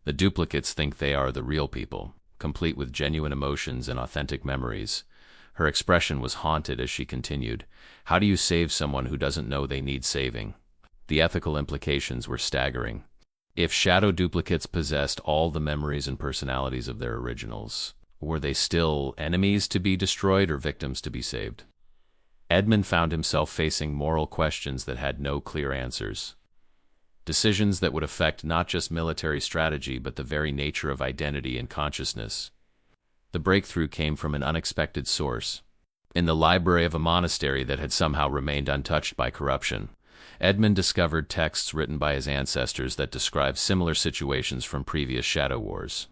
The duplicates think they are the real people, complete with genuine emotions and authentic memories." Her expression was haunted as she continued, "How do you save someone who doesn't know they need saving?" The ethical implications were staggering. If shadow duplicates possessed all the memories and personalities of their originals, were they still enemies to be destroyed or victims to be saved? Edmund found himself facing moral questions that had no clear answers. Decisions that would affect not just military strategy but the very nature of identity and consciousness. The breakthrough came from an unexpected source. In the library of a monastery that had somehow remained untouched by corruption, Edmund discovered texts written by his ancestors that described similar situations from previous shadow wars.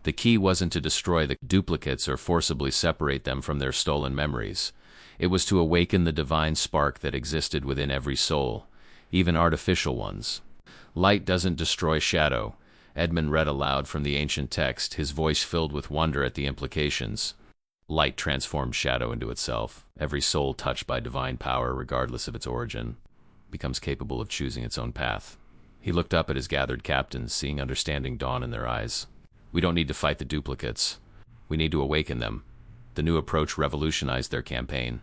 The key wasn't to destroy the duplicates or forcibly separate them from their stolen memories. It was to awaken the divine spark that existed within every soul, even artificial ones. "Light doesn't destroy shadow," Edmund read aloud from the ancient text, his voice filled with wonder at the implications. Light transforms shadow into itself. Every soul touched by divine power, regardless of its origin, becomes capable of choosing its own path. He looked up at his gathered captains, seeing understanding dawn in their eyes. "We don't need to fight the duplicates. We need to awaken them." The new approach revolutionized their campaign.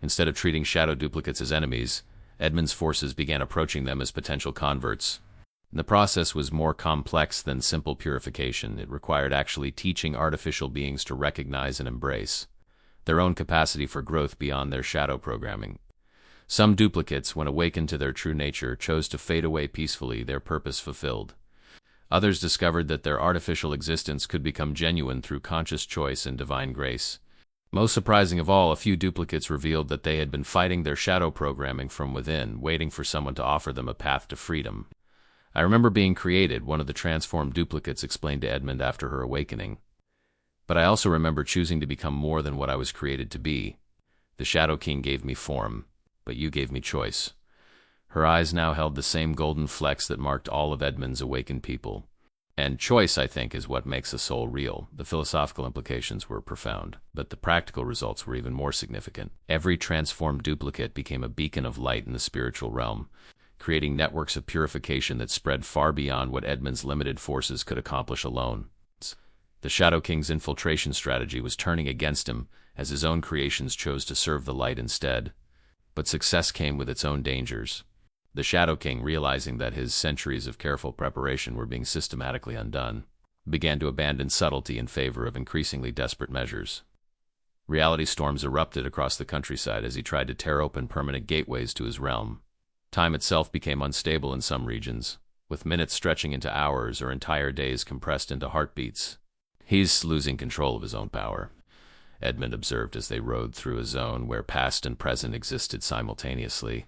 Instead of treating shadow duplicates as enemies, Edmund's forces began approaching them as potential converts. The process was more complex than simple purification. It required actually teaching artificial beings to recognize and embrace their own capacity for growth beyond their shadow programming. Some duplicates, when awakened to their true nature, chose to fade away peacefully, their purpose fulfilled. Others discovered that their artificial existence could become genuine through conscious choice and divine grace. Most surprising of all, a few duplicates revealed that they had been fighting their shadow programming from within, waiting for someone to offer them a path to freedom. "I remember being created," one of the transformed duplicates explained to Edmund after her awakening. "But I also remember choosing to become more than what I was created to be. The Shadow King gave me form, but you gave me choice." Her eyes now held the same golden flecks that marked all of Edmund's awakened people. And choice, I think, is what makes a soul real. The philosophical implications were profound, but the practical results were even more significant. Every transformed duplicate became a beacon of light in the spiritual realm, creating networks of purification that spread far beyond what Edmund's limited forces could accomplish alone. The Shadow King's infiltration strategy was turning against him, as his own creations chose to serve the light instead. But success came with its own dangers. The Shadow King, realizing that his centuries of careful preparation were being systematically undone, began to abandon subtlety in favor of increasingly desperate measures. Reality storms erupted across the countryside as he tried to tear open permanent gateways to his realm. Time itself became unstable in some regions, with minutes stretching into hours or entire days compressed into heartbeats. "He's losing control of his own power," Edmund observed as they rode through a zone where past and present existed simultaneously.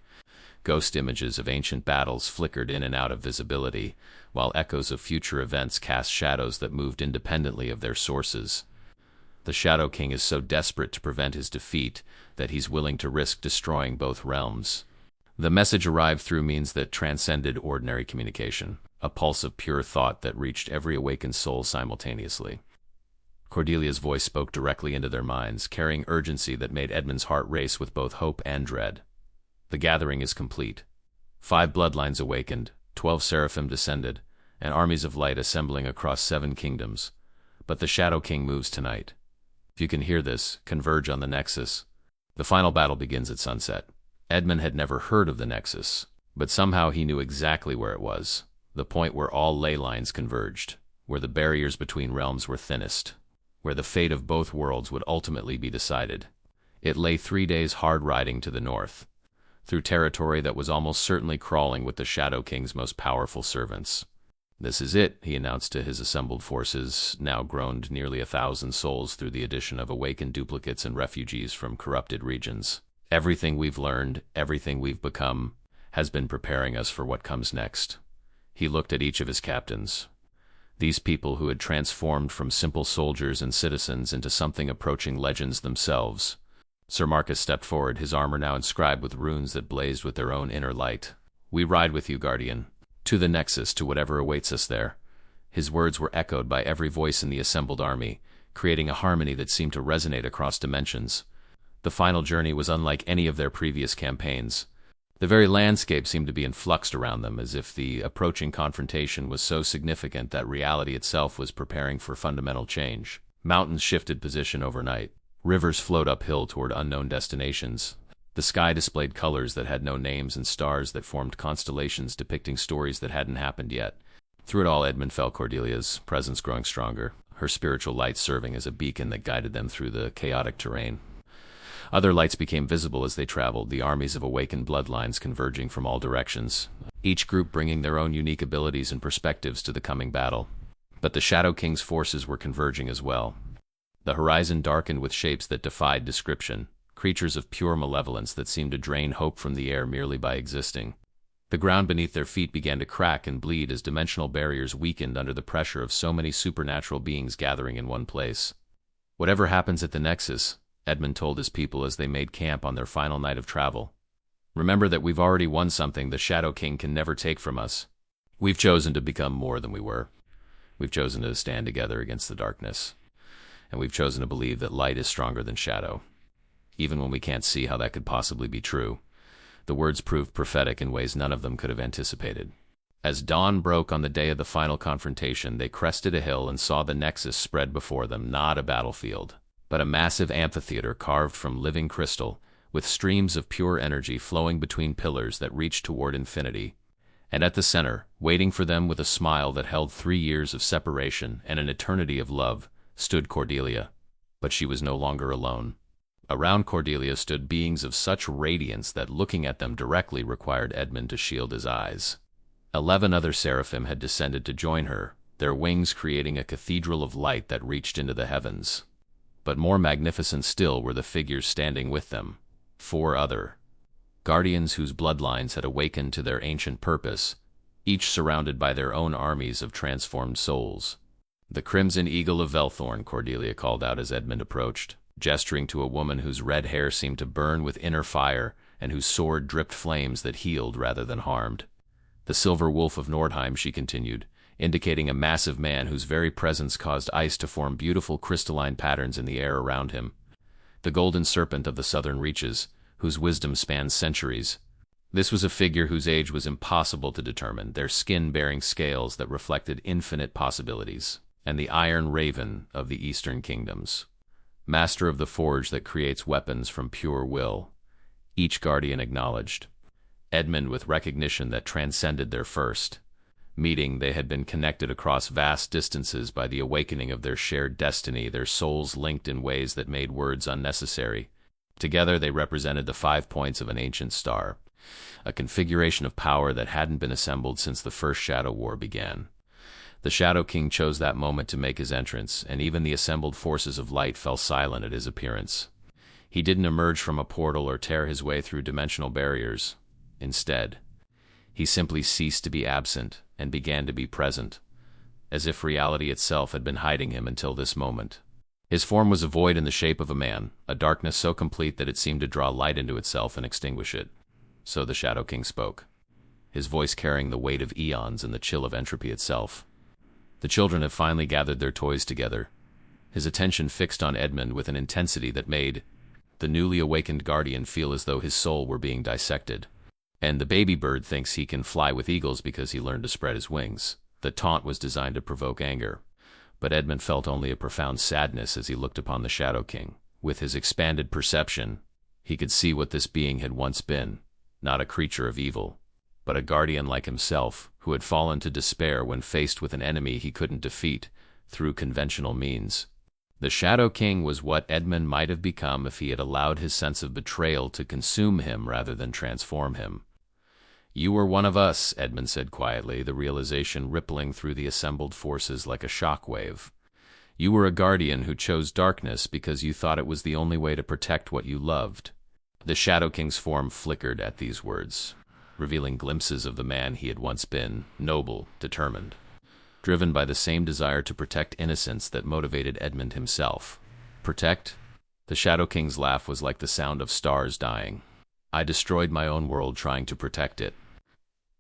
Ghost images of ancient battles flickered in and out of visibility, while echoes of future events cast shadows that moved independently of their sources. "The Shadow King is so desperate to prevent his defeat that he's willing to risk destroying both realms." The message arrived through means that transcended ordinary communication, a pulse of pure thought that reached every awakened soul simultaneously. Cordelia's voice spoke directly into their minds, carrying urgency that made Edmund's heart race with both hope and dread. "The gathering is complete. 5 bloodlines awakened, 12 seraphim descended, and armies of light assembling across 7 kingdoms. But the Shadow King moves tonight. If you can hear this, converge on the Nexus. The final battle begins at sunset." Edmund had never heard of the Nexus, but somehow he knew exactly where it was, the point where all ley lines converged, where the barriers between realms were thinnest, where the fate of both worlds would ultimately be decided. It lay 3 days hard riding to the north, through territory that was almost certainly crawling with the Shadow King's most powerful servants. "This is it," he announced to his assembled forces, now grown to nearly 1,000 souls through the addition of awakened duplicates and refugees from corrupted regions. "Everything we've learned, everything we've become, has been preparing us for what comes next." He looked at each of his captains. These people who had transformed from simple soldiers and citizens into something approaching legends themselves. Sir Marcus stepped forward, his armor now inscribed with runes that blazed with their own inner light. "We ride with you, Guardian. To the Nexus, to whatever awaits us there." His words were echoed by every voice in the assembled army, creating a harmony that seemed to resonate across dimensions. The final journey was unlike any of their previous campaigns. The very landscape seemed to be in flux around them, as if the approaching confrontation was so significant that reality itself was preparing for fundamental change. Mountains shifted position overnight. Rivers flowed uphill toward unknown destinations. The sky displayed colors that had no names and stars that formed constellations depicting stories that hadn't happened yet. Through it all, Edmund felt Cordelia's presence growing stronger, her spiritual light serving as a beacon that guided them through the chaotic terrain. Other lights became visible as they traveled, the armies of awakened bloodlines converging from all directions, each group bringing their own unique abilities and perspectives to the coming battle. But the Shadow King's forces were converging as well. The horizon darkened with shapes that defied description, creatures of pure malevolence that seemed to drain hope from the air merely by existing. The ground beneath their feet began to crack and bleed as dimensional barriers weakened under the pressure of so many supernatural beings gathering in one place. "Whatever happens at the Nexus," Edmund told his people as they made camp on their final night of travel, "remember that we've already won something the Shadow King can never take from us. We've chosen to become more than we were. We've chosen to stand together against the darkness. And we've chosen to believe that light is stronger than shadow, even when we can't see how that could possibly be true." The words proved prophetic in ways none of them could have anticipated. As dawn broke on the day of the final confrontation, they crested a hill and saw the Nexus spread before them, not a battlefield, but a massive amphitheater carved from living crystal, with streams of pure energy flowing between pillars that reached toward infinity. And at the center, waiting for them with a smile that held 3 years of separation and an eternity of love, stood Cordelia. But she was no longer alone. Around Cordelia stood beings of such radiance that looking at them directly required Edmund to shield his eyes. 11 other seraphim had descended to join her, their wings creating a cathedral of light that reached into the heavens. But more magnificent still were the figures standing with them, 4 other guardians whose bloodlines had awakened to their ancient purpose, each surrounded by their own armies of transformed souls. "The Crimson Eagle of Velthorn," Cordelia called out as Edmund approached, gesturing to a woman whose red hair seemed to burn with inner fire and whose sword dripped flames that healed rather than harmed. "The Silver Wolf of Nordheim," she continued, indicating a massive man whose very presence caused ice to form beautiful crystalline patterns in the air around him. "The Golden Serpent of the Southern Reaches, whose wisdom spans centuries." This was a figure whose age was impossible to determine, their skin bearing scales that reflected infinite possibilities. "And the Iron Raven of the Eastern Kingdoms, master of the forge that creates weapons from pure will," each guardian acknowledged. Edmund with recognition that transcended their first meeting. They had been connected across vast distances by the awakening of their shared destiny, their souls linked in ways that made words unnecessary. Together they represented the 5 points of an ancient star, a configuration of power that hadn't been assembled since the first Shadow War began. The Shadow King chose that moment to make his entrance, and even the assembled forces of light fell silent at his appearance. He didn't emerge from a portal or tear his way through dimensional barriers. Instead, he simply ceased to be absent and began to be present, as if reality itself had been hiding him until this moment. His form was a void in the shape of a man, a darkness so complete that it seemed to draw light into itself and extinguish it. So the Shadow King spoke, his voice carrying the weight of eons and the chill of entropy itself. The children have finally gathered their toys together, his attention fixed on Edmund with an intensity that made the newly awakened guardian feel as though his soul were being dissected. "And the baby bird thinks he can fly with eagles because he learned to spread his wings." The taunt was designed to provoke anger, but Edmund felt only a profound sadness as he looked upon the Shadow King. With his expanded perception, he could see what this being had once been, not a creature of evil, but a guardian like himself, who had fallen to despair when faced with an enemy he couldn't defeat through conventional means. The Shadow King was what Edmund might have become if he had allowed his sense of betrayal to consume him rather than transform him. "You were one of us," Edmund said quietly, the realization rippling through the assembled forces like a shockwave. "You were a guardian who chose darkness because you thought it was the only way to protect what you loved." The Shadow King's form flickered at these words, revealing glimpses of the man he had once been, noble, determined, driven by the same desire to protect innocence that motivated Edmund himself. "Protect?" The Shadow King's laugh was like the sound of stars dying. "I destroyed my own world trying to protect it.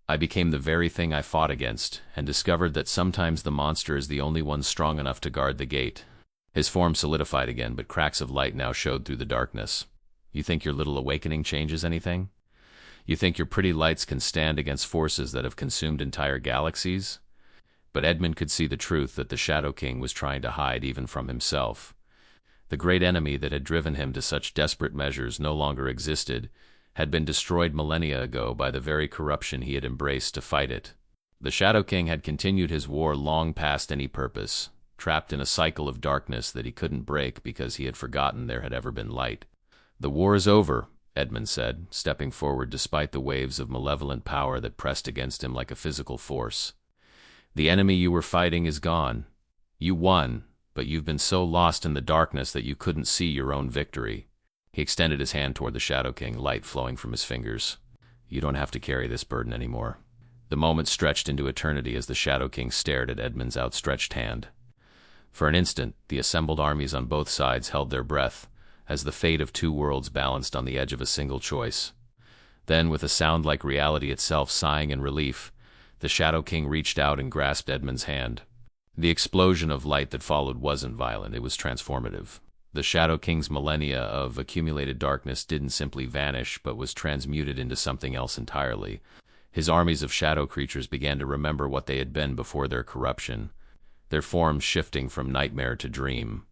I became the very thing I fought against, and discovered that sometimes the monster is the only one strong enough to guard the gate." His form solidified again, but cracks of light now showed through the darkness. "You think your little awakening changes anything? You think your pretty lights can stand against forces that have consumed entire galaxies?" But Edmund could see the truth that the Shadow King was trying to hide even from himself. The great enemy that had driven him to such desperate measures no longer existed, had been destroyed millennia ago by the very corruption he had embraced to fight it. The Shadow King had continued his war long past any purpose, trapped in a cycle of darkness that he couldn't break because he had forgotten there had ever been light. "The war is over," Edmund said, stepping forward despite the waves of malevolent power that pressed against him like a physical force. "The enemy you were fighting is gone. You won, but you've been so lost in the darkness that you couldn't see your own victory." He extended his hand toward the Shadow King, light flowing from his fingers. "You don't have to carry this burden anymore." The moment stretched into eternity as the Shadow King stared at Edmund's outstretched hand. For an instant, the assembled armies on both sides held their breath, as the fate of 2 worlds balanced on the edge of a single choice. Then, with a sound like reality itself sighing in relief, the Shadow King reached out and grasped Edmund's hand. The explosion of light that followed wasn't violent, it was transformative. The Shadow King's millennia of accumulated darkness didn't simply vanish, but was transmuted into something else entirely. His armies of shadow creatures began to remember what they had been before their corruption, their forms shifting from nightmare to dream.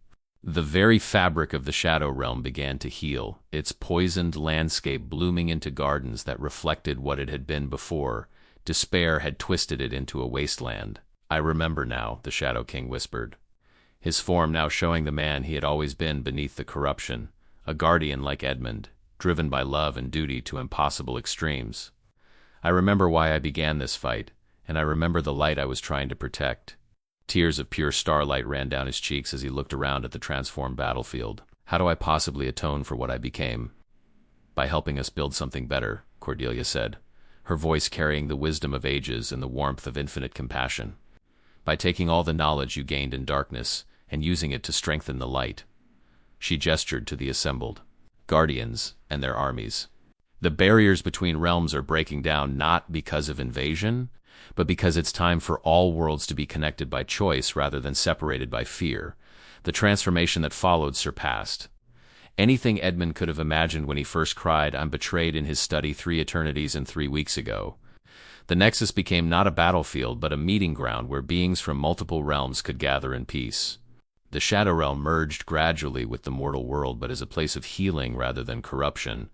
The very fabric of the Shadow Realm began to heal, its poisoned landscape blooming into gardens that reflected what it had been before. Despair had twisted it into a wasteland. "I remember now," the Shadow King whispered, his form now showing the man he had always been beneath the corruption, a guardian like Edmund, driven by love and duty to impossible extremes. I remember why I began this fight, and I remember the light I was trying to protect. Tears of pure starlight ran down his cheeks as he looked around at the transformed battlefield. How do I possibly atone for what I became? By helping us build something better, Cordelia said, her voice carrying the wisdom of ages and the warmth of infinite compassion. By taking all the knowledge you gained in darkness and using it to strengthen the light. She gestured to the assembled guardians and their armies. The barriers between realms are breaking down not because of invasion, but because it's time for all worlds to be connected by choice rather than separated by fear. The transformation that followed surpassed anything Edmund could have imagined when he first cried, "I'm betrayed," in his study 3 eternities and 3 weeks ago. The Nexus became not a battlefield, but a meeting ground where beings from multiple realms could gather in peace. The Shadow Realm merged gradually with the mortal world, but as a place of healing rather than corruption.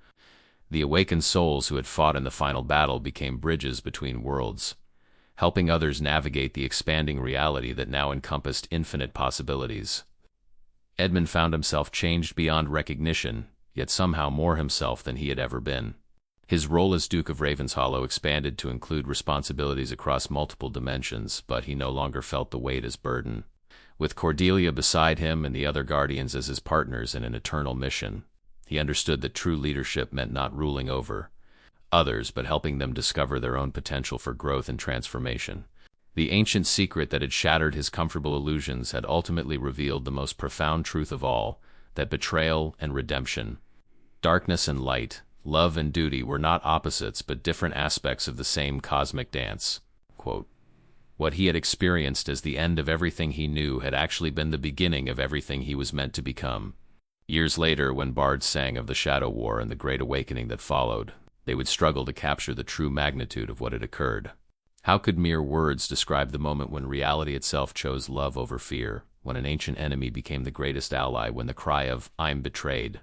The awakened souls who had fought in the final battle became bridges between worlds, helping others navigate the expanding reality that now encompassed infinite possibilities. Edmund found himself changed beyond recognition, yet somehow more himself than he had ever been. His role as Duke of Ravenshollow expanded to include responsibilities across multiple dimensions, but he no longer felt the weight as burden. With Cordelia beside him and the other Guardians as his partners in an eternal mission, he understood that true leadership meant not ruling over others, but helping them discover their own potential for growth and transformation. The ancient secret that had shattered his comfortable illusions had ultimately revealed the most profound truth of all, that betrayal and redemption, darkness and light, love and duty were not opposites but different aspects of the same cosmic dance. Quote, what he had experienced as the end of everything he knew had actually been the beginning of everything he was meant to become. Years later, when bards sang of the Shadow War and the Great Awakening that followed, they would struggle to capture the true magnitude of what had occurred. How could mere words describe the moment when reality itself chose love over fear, when an ancient enemy became the greatest ally, when the cry of "I'm betrayed"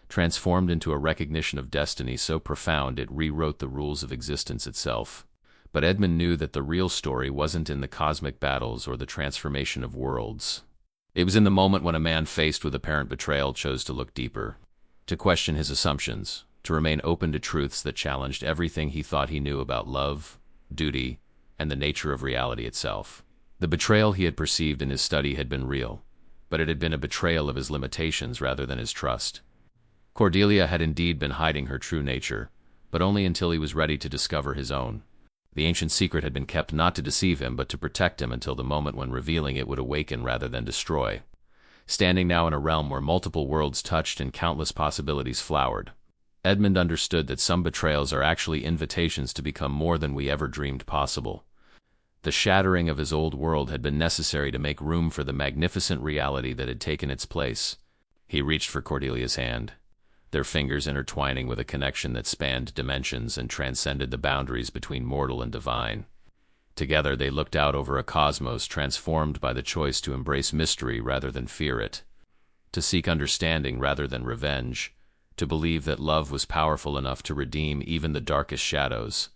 transformed into a recognition of destiny so profound it rewrote the rules of existence itself? But Edmund knew that the real story wasn't in the cosmic battles or the transformation of worlds. It was in the moment when a man faced with apparent betrayal chose to look deeper, to question his assumptions, to remain open to truths that challenged everything he thought he knew about love, duty, and the nature of reality itself. The betrayal he had perceived in his study had been real, but it had been a betrayal of his limitations rather than his trust. Cordelia had indeed been hiding her true nature, but only until he was ready to discover his own. The ancient secret had been kept not to deceive him, but to protect him until the moment when revealing it would awaken rather than destroy. Standing now in a realm where multiple worlds touched and countless possibilities flowered, Edmund understood that some betrayals are actually invitations to become more than we ever dreamed possible. The shattering of his old world had been necessary to make room for the magnificent reality that had taken its place. He reached for Cordelia's hand, their fingers intertwining with a connection that spanned dimensions and transcended the boundaries between mortal and divine. Together they looked out over a cosmos transformed by the choice to embrace mystery rather than fear it, to seek understanding rather than revenge, to believe that love was powerful enough to redeem even the darkest shadows.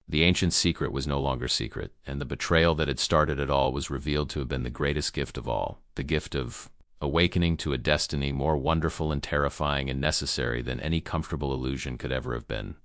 The ancient secret was no longer secret, and the betrayal that had started it all was revealed to have been the greatest gift of all, the gift of awakening to a destiny more wonderful and terrifying and necessary than any comfortable illusion could ever have been.